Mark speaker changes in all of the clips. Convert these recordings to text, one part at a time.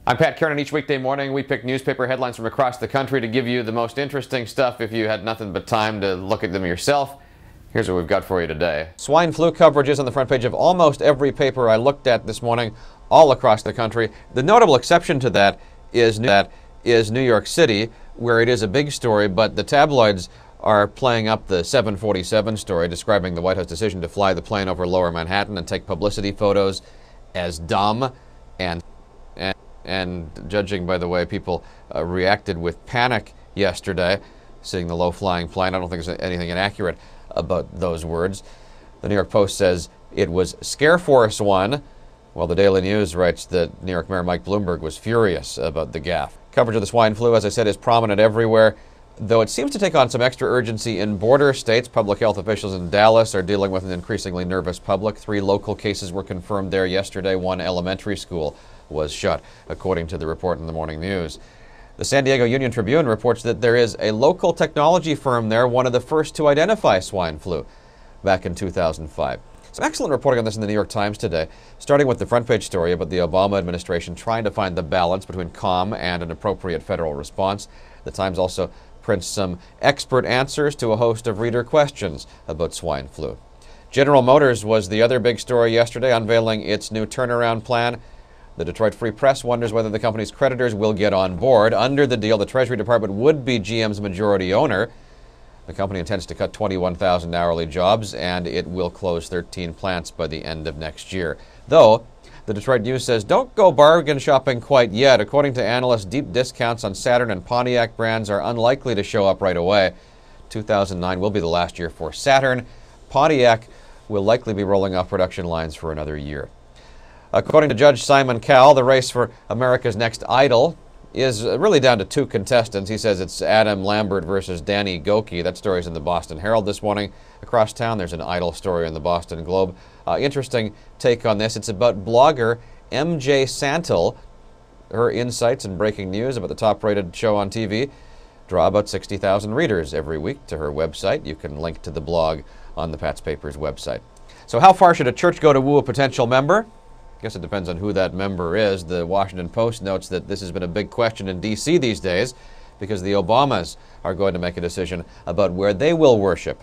Speaker 1: I'm Pat Kiernan. Each weekday morning, we pick newspaper headlines from across the country to give you the most interesting stuff if you had nothing but time to look at them yourself. Here's what we've got for you today. Swine flu coverage is on the front page of almost every paper I looked at this morning, all across the country. The notable exception to that is New York City, where it is a big story, but the tabloids are playing up the 747 story, describing the White House decision to fly the plane over Lower Manhattan and take publicity photos as dumb and judging by the way people reacted with panic yesterday, seeing the low-flying plane. I don't think there's anything inaccurate about those words. The New York Post says it was Scare Force 1, while the Daily News writes that New York Mayor Mike Bloomberg was furious about the gaffe. Coverage of the swine flu, as I said, is prominent everywhere, though it seems to take on some extra urgency in border states. Public health officials in Dallas are dealing with an increasingly nervous public. 3 local cases were confirmed there yesterday. 1 elementary school was shut, according to the report in the morning news. The San Diego Union Tribune reports that there is a local technology firm there, one of the first to identify swine flu back in 2005. Some excellent reporting on this in the New York Times today, starting with the front page story about the Obama administration trying to find the balance between calm and an appropriate federal response. The Times also prints some expert answers to a host of reader questions about swine flu. General Motors was the other big story yesterday, unveiling its new turnaround plan. The Detroit Free Press wonders whether the company's creditors will get on board. Under the deal, the Treasury Department would be GM's majority owner. The company intends to cut 21,000 hourly jobs, and it will close 13 plants by the end of next year. Though, the Detroit News says, don't go bargain shopping quite yet. According to analysts, deep discounts on Saturn and Pontiac brands are unlikely to show up right away. 2009 will be the last year for Saturn. Pontiac will likely be rolling off production lines for another year. According to Judge Simon Cowell, the race for America's Next Idol is really down to 2 contestants. He says it's Adam Lambert versus Danny Gokey. That story's in the Boston Herald this morning. Across town, there's an Idol story in the Boston Globe. Interesting take on this. It's about blogger MJ Santel. Her insights and breaking news about the top-rated show on TV draw about 60,000 readers every week to her website. You can link to the blog on the Pat's Papers website. So how far should a church go to woo a potential member? I guess it depends on who that member is. The Washington Post notes that this has been a big question in D.C. these days because the Obamas are going to make a decision about where they will worship.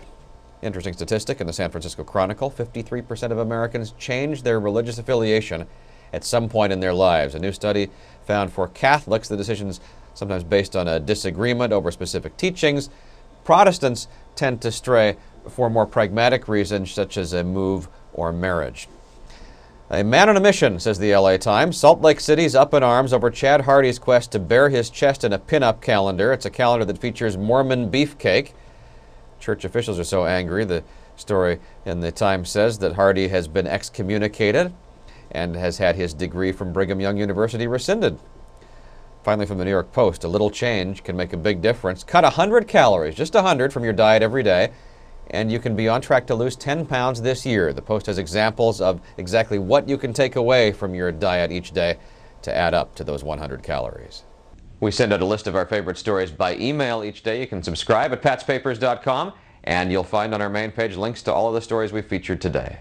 Speaker 1: Interesting statistic in the San Francisco Chronicle, 53% of Americans change their religious affiliation at some point in their lives. A new study found for Catholics the decision's sometimes based on a disagreement over specific teachings. Protestants tend to stray for more pragmatic reasons such as a move or marriage. A man on a mission, says the LA Times. Salt Lake City's up in arms over Chad Hardy's quest to bare his chest in a pin-up calendar. It's a calendar that features Mormon beefcake. Church officials are so angry, the story in the Times says, that Hardy has been excommunicated and has had his degree from Brigham Young University rescinded. Finally, from the New York Post, a little change can make a big difference. Cut 100 calories, just 100, from your diet every day, and you can be on track to lose 10 pounds this year. The Post has examples of exactly what you can take away from your diet each day to add up to those 100 calories. We send out a list of our favorite stories by email each day. You can subscribe at patspapers.com, and you'll find on our main page links to all of the stories we featured today.